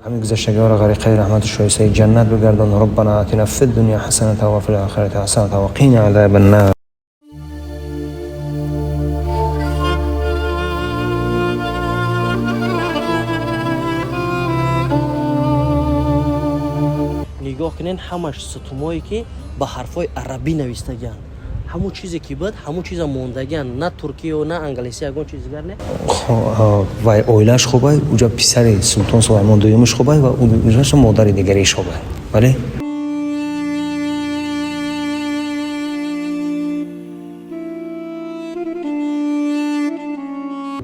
همین گذشتگی ها را غریقه رحمت شایسته جنت بگردان. ربنا آتنا فی الدنیا حسنة و فی الآخرة حسنة و قنا عذاب النار. نگاه کنین همش ستومایی که با حرفای عربی نوشتگن، همون چیزی که بود همون چیزا موندگن، نه ترکی و نه انگلیسی اگون چیزگر نه. و اویلش خوبه، اونجا پسر سلطان سلیمان دویمش خوبه و اونجاش مادر دیگریش خوبه. بله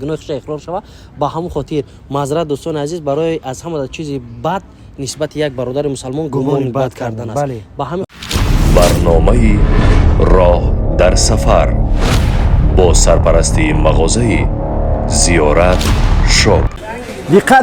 گناهش اقرار شود. با همون خاطر معذرت دوستان عزیز برای از همه چیزی بد نسبت یک برادر مسلمان گمان بد کردن است. بله. با همین برنامه راه در سفر با سرپرستی مغازه زیارت شاپ.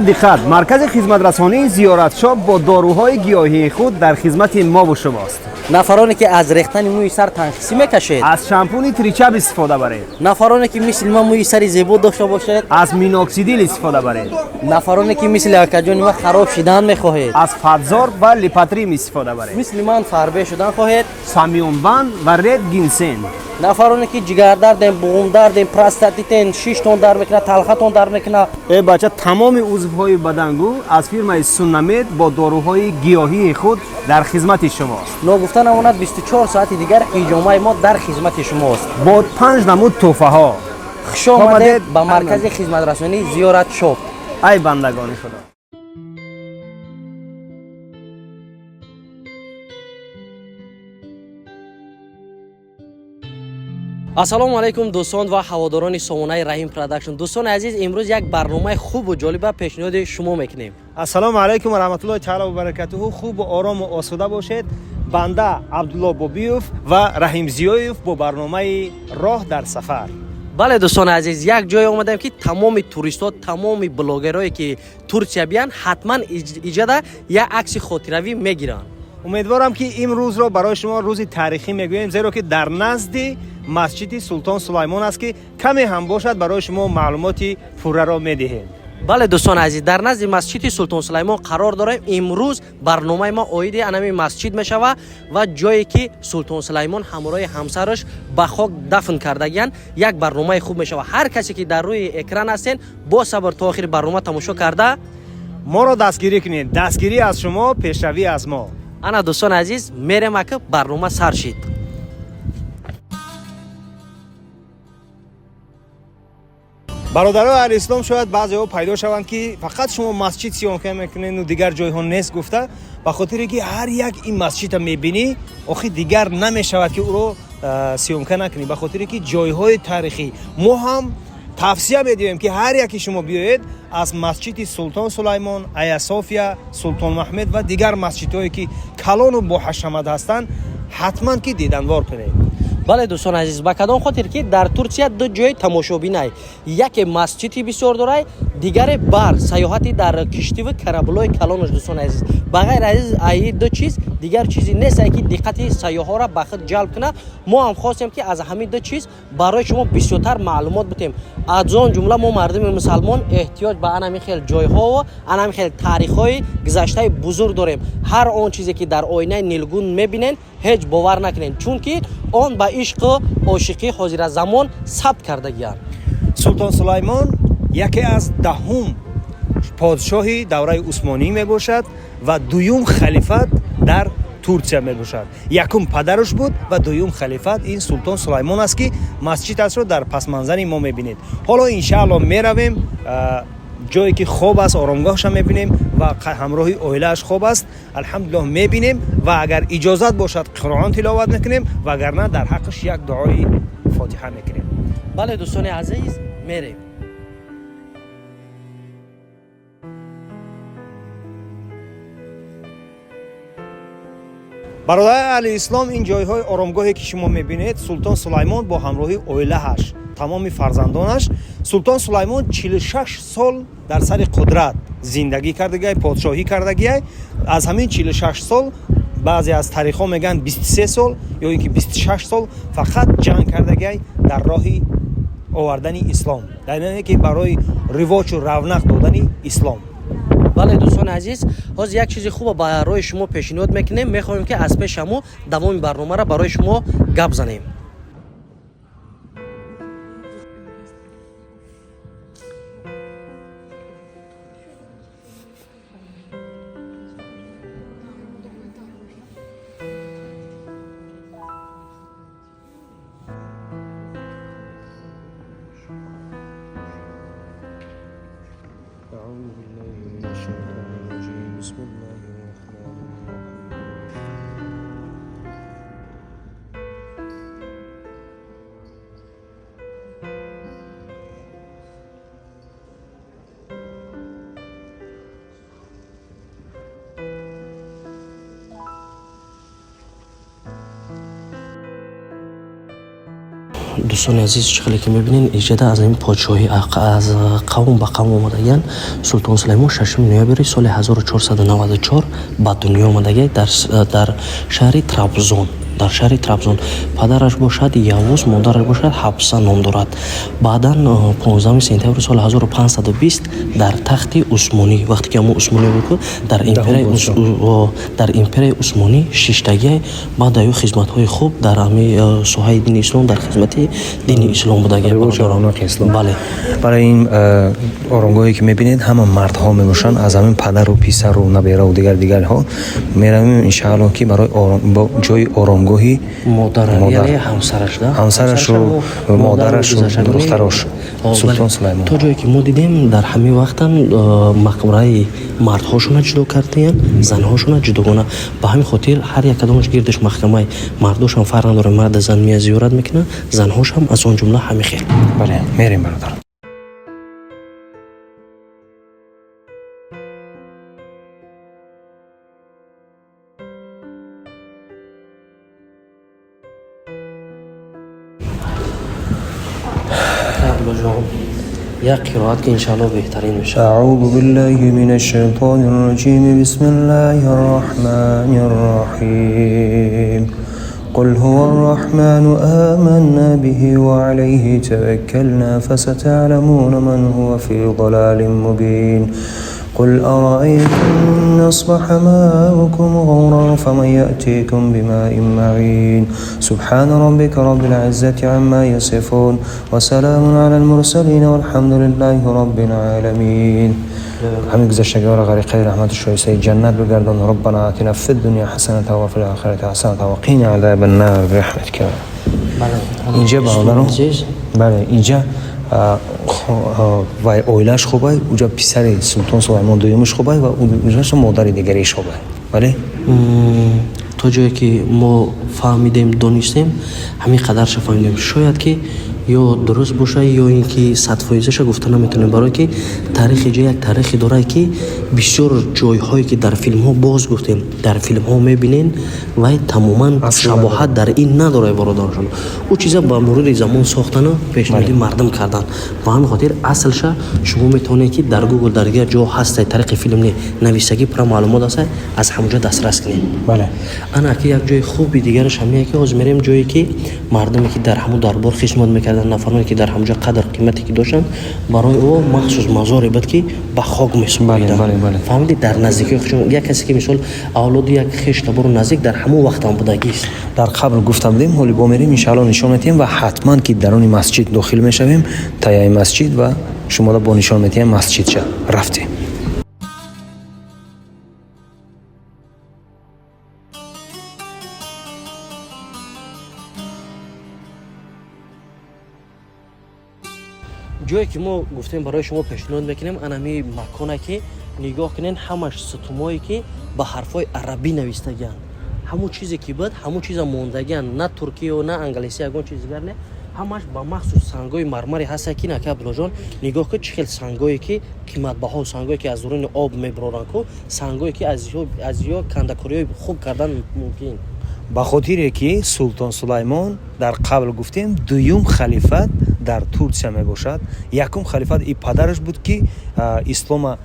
دقت مرکز خدمت رسانی زیارت شاپ با داروهای گیاهی خود در خدمت ما و شماست. نفرانی که از ریختن موی سر تنفسی میکشید، از شامپونی تریچاب استفاده برید. نفرانی که مثل ما موی سر زیبا داشته باشید، از مینوکسیدیل استفاده برید. نفرانی که مثل اکاجون ما خراب شدن میخواهید، از فاتزار و لیپاتریم استفاده برید. مثل من فربه شدن خواهید، سامیونوان و رد گینسن. نفرانی که جگر درد، بوم درد، پروستاتیت، شش تون در میکنه، تلختون در میکنه. ای بچه تمام عضوهای بدنگو از فرمای سونامید با داروهای گیاهی خود در خدمت شماست. نگفتن امانت 24 ساعت دیگر ایجامه ما در خدمت شماست با 5 نمود تحفه ها. خوش آمدید به مرکز خدمت رسانی زیارت شاپ. ای بندگان خدا. السلام علیکم دوستان و هواداران سامانه رحیم پروداکشن. دوستان عزیز، امروز یک برنامه خوب و جالب پیشنهاد شما میکنیم. السلام علیکم و رحمت الله تعالی و برکاته. خوب و آرام و آسوده باشید. بنده عبدالله بابیوف و رحیم زیایوف با برنامه راه در سفر. بله دوستان عزیز، یک جای آمدیم که تمام توریست‌ها، تمام بلاگرایی که ترکیه بیان حتما ایجاد یک عکس خاطروی میگیرن. امیدوارم که این روز را برای شما روز تاریخی میگوییم، زیرا که در نزد مسجد سلطان سلیمان است که کمی هم باشد برای شما معلوماتی پوره را میدهیم. بله دوستان عزیز، در نزد مسجد سلطان سلیمان قرار داریم. امروز برنامه ما عاید انمی مسجد میشود و جایی که سلطان سلیمان همراه همسرش به خاک دفن کردگان یک برنامه خوب میشود. هر کسی که در روی اکران هستین با صبر تا آخر برنامه تماشا کرده ما را دستگیری کنید. دستگیری از شما، پیشروی از ما. انا دوستان عزیز میرم که برنامه سر شید. برادران اهل اسلام شاید بعضی‌ها پیدا شوند که فقط شما مسجد سیاه میکنین و دیگر جای‌ها نیست گفته، به خاطر که هر یک این مسجد رو میبینی آخه دیگر نمیشود که او رو سیاه نکنی، به خاطر که جای‌های تاریخی. ما هم توصیه میدیم که هر یکی شما بیایید از مسجد سلطان سلیمان، آیا صوفیا، سلطان محمد و دیگر مسجدهایی که کلان و با حشمت هستند حتما که دیدنوار کنید. بله دوستان عزیز، با کدام خاطر که در ترکیه دو جای تماشابینه، یک مسجدی بسیار داره، دیگر بر سیاحتی در کشتی و کربلای کلانش. دوستان عزیز، بغیر از این دو چیز دیگر چیزی نیست که دقت سیاحا را به خود جلب کنه. ما هم خواستیم که از همین دو چیز برای شما بسیارتر معلومات بدیم. از آن جمله ما مردم مسلمان احتیاج به انمی خیل جایها و انمی خیل تاریخ‌های گذشته بزرگ داریم. هر آن چیزی که در آینه نیلگون می‌بینین هیچ باور نکنین، چون که آن با عشق و عاشقی حاضر زمان ثبت کرده گیان. سلطان سلیمان یکی از دهم پادشاهی دوره عثمانی می باشد و دوم خلیفت در ترکیه می باشد. یکم پدرش بود و دوم خلیفت این سلطان سلیمان است که مسجدش رو در پس منظر ما می بینید. حالا انشاءالله می رویم جایی که خوب است، آرامگاهش هم می بینیم و همراهی اویله‌اش خوب است، الحمدلله می بینیم و اگر اجازت باشد قرآن تلاوت میکنیم و اگر نه در حقش یک دعای فاتحه میکنیم. بله دوستان عزیز، میریم. برادر اهل اسلام، این جایهای آرامگاهی که شما میبینید سلطان سلیمان با همراهی اویله‌اش، تمام فرزندانش. سلطان سلیمان 46 سال در سر قدرت زندگی کردگی، پادشاهی کردگی. از همین 46 سال بعضی از تاریخ‌ها میگن 23 سال یا اینکه 26 سال فقط جنگ کردگی در راه آوردن اسلام، در اینه که برای رواج و رونق دادن اسلام. бале дӯстони азиз, ҳозир як чизи хуб барои шумо пешниҳод мекунем. Мехоҳем ки аз пеш ҳаму давоми барномаро барои шумо гап занем. دوستان عزیز، چقدر که میبینین ایجاده از این پادشاهی از قوم به قوم آمدگان سلطان سلیمان 6 نوامبر سال 1494 به دنیا آمدگی در شهر ترابزون. در شهر ترابزون پدرش باشد یاوز، مادرش باشد حفصه نام دارد. بعدا 15 سپتامبر سال 1520 در تخت عثمانی، وقتی که ما عثمانی بود در امپرای عثمانی ششتگی بعد از خدمت‌های خوب در همه ساحه دین اسلام در خدمت دین اسلام بودگی. بله. برای این آرامگاهی که می‌بینید همه مردها میباشن، از همین پدر و پسر و نبیره و دیگر ها میرویم ان شاء الله که برای جای آرام گوهی مادر یعنی همسرش و مادرش و دخترش سلطان سلیمان. تا جایی که ما دیدیم در همین وقت مقبره مردهاشون جدا کردن، زنهاشون جداگانه. به همین خاطر هر یک کدومش گردش محکمه مرداش هم فرق نداره، مرد زن میاد زیارت میکنه، زنهاش هم از اون جمله همین خیر. بله میریم برادر. یک قرائت که انشاءالله بهترین میشه. اعوذ بالله من الشیطان الرجیم بسم الله الرحمن الرحیم قل هو الرحمن آمنا به وعليه توكلنا فستعلمون من هو في ضلال مبين قل أرأيتم أصبح ماؤكم غورا فمن يأتيكم بماء معين سبحان ربك رب العزة عما يصفون وسلام على المرسلين والحمد لله رب العالمين. همین گذشتگی را غریقه رحمت شایسته جنت بگردان. ربنا آتنا فی الدنیا حسنة و فی الآخرة حسنة و قنا عذاب النار برحمتك. اینجا برادران، بله اینجا و اویلش خوبه، اونجا پسر سلطان سلیمان دویمش خوبه و اونجا مادر دیگریش خوبه. بله تا جایی که ما فهمیدیم دانستیم همین قدرش فهمیدیم. شاید که یا درست باشه یا اینکه 100% گفته نمیتونیم، برای که تاریخ یک تاریخی داره که بسیار جایهایی که در فیلم ها باز گفتیم در فیلم ها میبینین و تماما شباهت در این نداره برادرشون. او چیزا با مرور زمان ساختن و پیشنهاد مردم کردن. با همین خاطر اصلش شما میتونید که در گوگل در یک جا هست طریق فیلم نویسگی پر معلومات است، از همونجا دسترس کنید. بله انا که یک جای خوبی دیگرش همیه که از میریم جایی که مردمی که در همون دربار خدمت میکردن، نفرانی که در همونجا قدر قیمتی که داشتن، برای او مخصوص مزاری بود که به خاک میسپردن. فهمیدی در نزدیکی خودشون یک کسی که مثلا اولاد یک خشت برو نزدیک در همون وقت هم بودگی است. در قبل گفتم بودیم حالی با میریم ان شاء الله نشون میدیم و حتما که درون مسجد داخل میشویم تای مسجد و شما را با نشون میدیم مسجد چه رفتیم. جایی که ما گفتیم برای شما پیشنهاد میکنیم انمی مکانه که نگاه کنین همش ستومایی که با حرفای عربی نوشتگان، همون چیزی که بود همون چیزا موندگان، نه ترکی و نه انگلیسی اگون چیزگر نه، همش با مخصوص سنگای مرمری هست که نه که عبدالله نگاه که چه سنگایی که قیمت بها سنگایی که از درون آب میبرارن کو سنگایی که از یا کندکاری خوب کردن ممکن. به خاطر که سلطان سلیمان در قبل گفتیم دویم خلیفت در ترکیه می باشد. یکم خلیفت ای پدرش بود که اسلام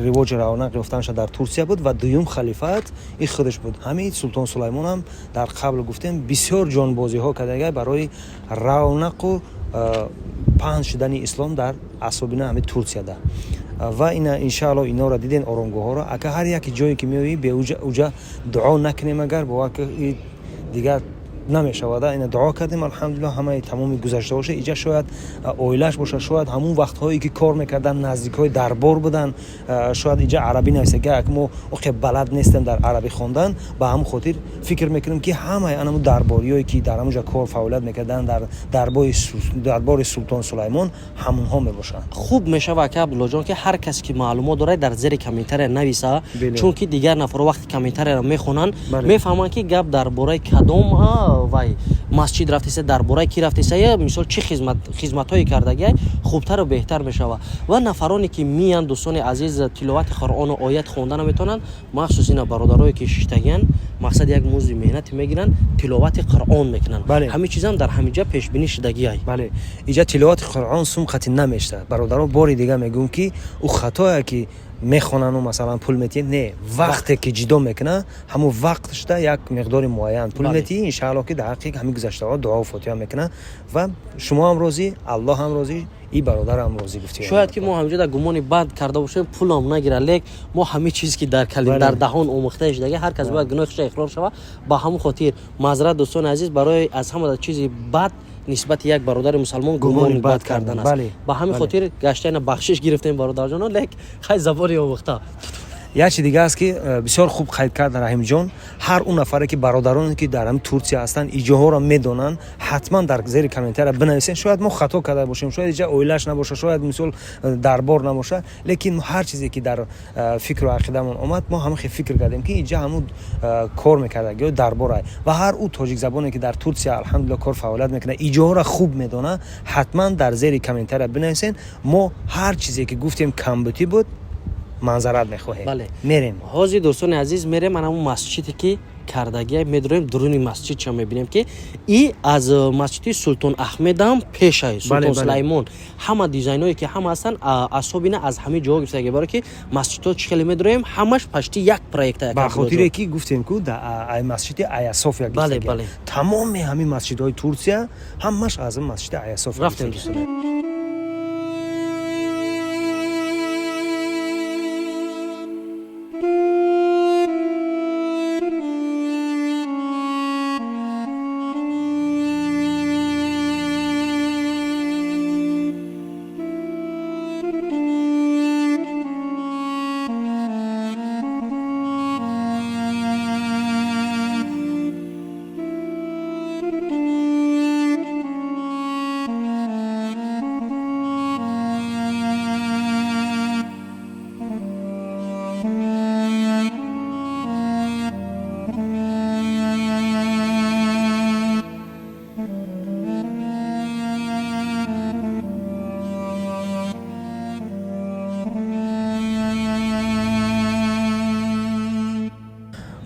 رواج رونق یافتنش در ترکیه بود و دویم خلیفت ای خودش بود. همین سلطان سلیمان هم در قبل گفتیم بسیار جانبازی ها کرده برای رونق و پهن شدن اسلام در اسابینه همه ترکیه ده و اینا انشاءالله اینا را دیدین آرامگاه ها را اگه هر یک جایی که میوی به اوجا دعا نکنیم اگر با که دیگر نمیشود اینا دعا کردیم الحمدلله همه تمام گذشته باشه اینجا شاید اویلش باشه شاید همون وقت هایی که کار میکردن نزدیک های دربار بودن شاید اینجا عربی نویسه که ما اوقع بلد نیستیم در عربی خوندن با هم خاطر فکر میکنیم که همه انمو درباریایی که در همونجا کار فعالیت میکردن در دربار سلطان سلیمان همون ها میباشن خوب میشه که عبدالله جان که هر کسی که معلومات داره در زیر کامنتر نویسه چون که دیگر نفر وقتی کامنتر را میخونن میفهمن که گپ درباره کدام وای مسجد رفتیسه درباره کی رفتیسه یا مثلا چه خدمتایی کردگی خوبتر و بهتر میشه و نفرانی که میان دوستان عزیز تلاوت قرآن و آیت خوندن میتونن مخصوص اینا برادرایی که شیشتگین مقصد یک موضوع مهنت میگیرن تلاوت قرآن میکنن همین چیزا هم در همینجا پیش بینی شدگی ای بله اینجا تلاوت قرآن سوم خطی نمیشه برادران باری دیگه میگم که او خطایی که میخونن و مثلا پول میتی نه وقتی که جدا میکنه همون وقتش ده یک مقدار معین پول میتی ان شاء الله که دقیق همین گذشته ها دعا و فاتحه میکنه و شما هم راضی الله هم راضی این برادر هم راضی گفتی شاید که ما همینجا در گمان بد کرده باشه پول هم نگیره لیک ما همه چیز که در کلیم در دهان اومخته اش دیگه هر کس باید گناهش اقرار شوه با همون خاطر معذرت دوستان عزیز برای از همه چیزی بد نسبت یک برادر مسلمان گمان بد کردن است با همین خاطر گشتن بخشش گرفتیم برادر جان لیک خیلی زبانی اومخته یک چیز دیگه است که بسیار خوب خرید کرد رحیم جان هر اون نفری که برادرانی که در هم ترکیه هستن ایجاها را میدونن حتما در زیر کامنتر بنویسین شاید ما خطا کرده باشیم شاید اینجا اویلش نباشه شاید مثلا دربار نباشه لیکن هر چیزی که در فکر و عقیدمون اومد ما هم فکر کردیم که اینجا همون کار میکرده دربار و هر اون تاجیک زبانی که در ترکیه الحمدلله کار فعالیت میکنه ایجاها را خوب میدونه حتما در زیر کامنتر بنویسین ما هر چیزی که گفتیم کمبودی بود منظرت میخواهیم بله میریم حاضر دوستان عزیز میریم من همون مسجدی که کردگی میدونیم درونی مسجد چه میبینیم که این از مسجد سلطان احمد هم پیش است سلطان سلیمان همه دیزاینایی که هم هستن اصابینه از همه جا گرفته برای که مسجدها چخیلی میدونیم همش پشتی یک پروژه با خاطر کی گفتیم که در مسجد آیا صوفیا گرفته تمام همین مسجدهای ترکیه همش از مسجد آیا صوفیا رفتیم دوستان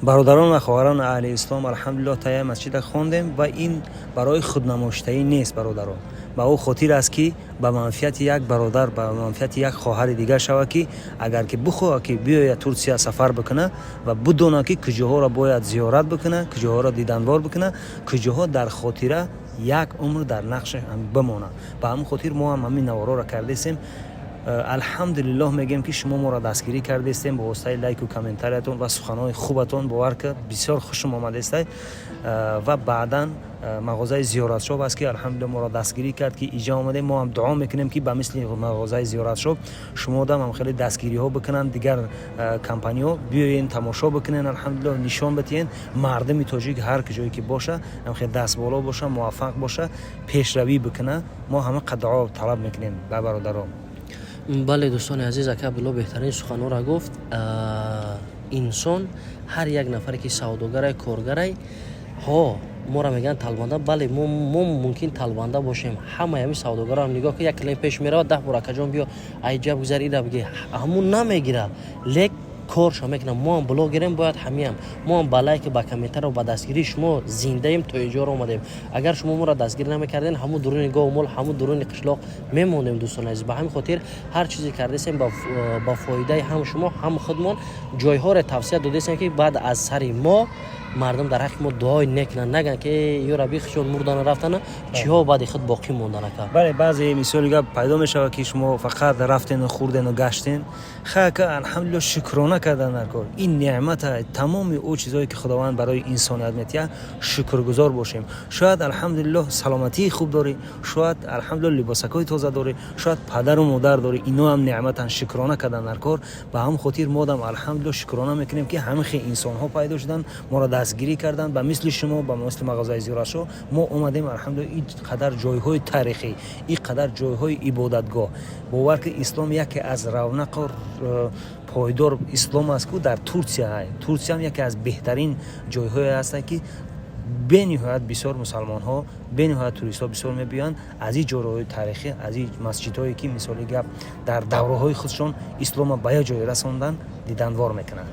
برادران و خواهران اهل اسلام الحمدلله تای مسجد خواندیم و این برای خودنمایشی نیست برادران با او خاطر است که به منفعت یک برادر به منفعت یک خواهر دیگه شود که اگر که بخواد که بیاید ترکیه سفر بکنه و بدونه که کجاها را باید زیارت بکنه کجاها را دیدنوار بکنه کجاها در خاطره یک عمر در نقش هم بمانه به همین خاطر ما هم همین نوارا را کردیم الحمدلله میگم که شما ما را دستگیری کرده استیم با واسطه لایک و کامنتارتون و سخنان خوبتون باور که بسیار خوشم آمده است و بعداً مغازه زیارت شاب است که الحمدلله ما را دستگیری کرد که اینجا آمده ما هم دعا میکنیم که به مثل مغازه زیارت شاب شما هم خیلی دستگیری ها بکنن دیگر کمپانی ها بیاین تماشا بکنن الحمدلله نشان بدین مردم تاجیک هر کجایی که باشه هم خیلی دست بالا باشه موفق باشه پیشروی بکنه ما همه دعا طلب میکنیم به برادران بله دوستان عزیز اکا عبدالله بهترین سخنان را گفت انسان هر یک نفری که سوداگر کارگر ها ما را میگن طلبنده بله ما ممکن طلبنده باشیم همه همین سوداگرا هم نگاه که یک کلیم پیش میره 10 بار کجام بیا عجب گذر اینا بگه همون نمیگیره لیک کارش میکنن. ما هم بلاگریم باید همیم ما هم بالای که با کمیته و با دستگیری شما زنده ایم تا اینجا اومدیم. اگر شما ما را دستگیر نمیکردین همون درون گاو مال همون درون قشلاق میموندیم دوستان عزیز. به همین خاطر هر چیزی کردیم با فایده هم شما هم خودمون جایها را توصیه دادیم که بعد از سر ما مردم در حق ما دعای نکنن، نگن که یو ربی خشون مردن رفتن چی ها بعد خود باقی موندن که. بله بعضی مثال گپ پیدا میشه که شما فقط رفتین و خوردین و گشتین خاک الحمدلله شکرانه کردن در کار. این نعمت تمام او چیزایی که خداوند برای انسانیت میتیه شکرگزار باشیم. شاید الحمدلله سلامتی خوب داری، شاید الحمدلله لباسکای تازه داری، شاید پدر و مادر داری، اینا هم نعمتن شکرانه کردن در کار. به هم خاطر ما هم الحمدلله شکرانه میکنیم که همه انسان ها پیدا شدن، ما را دستگیری کردن. به مثل شما به مثل مغازه زیارت شو ما اومدیم الحمدلله این قدر جایهای تاریخی، این قدر جایهای عبادتگاه. باور که اسلام یکی از رونق و پایدار اسلام است که در ترکیه است. ترکیه هم یکی از بهترین جایهای است که به نهایت بسیار مسلمان ها به نهایت توریست ها بسیار میبیان از این جاهای تاریخی، از این مسجد هایی که مثالی گپ در دوره های خودشون اسلام به جای رساندن دیدنوار میکنن.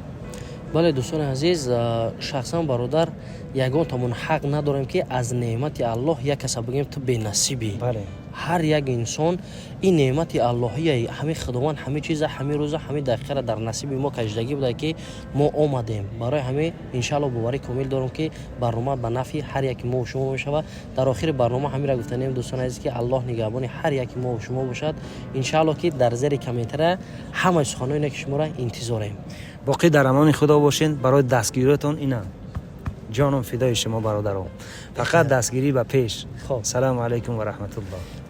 بله دوستان عزیز، شخصا برادر یگان تامون حق نداریم که از نعمت الله یک کس بگیم تو بی نصیبی. بله. هر یک انسان این نعمت اللهی همه خداوند همه چیز همه روز همه دقیقه در نصیب ما کشیدگی بوده که ما آمدیم. برای همه ان شاء الله باوری کامل دارم که برنامه به نفع هر یک ما و شما میشه. در آخر برنامه همین را گفتنیم دوستان عزیز که الله نگهبان هر یک ما و شما باشد. ان شاء الله که در زیر کامنت همه سخنانی که شما را انتظاریم. باقی در امان خدا باشین. برای دستگیریتون اینا جانم فدای شما برادران. فقط دستگیری به پیش. خب سلام علیکم و رحمت الله.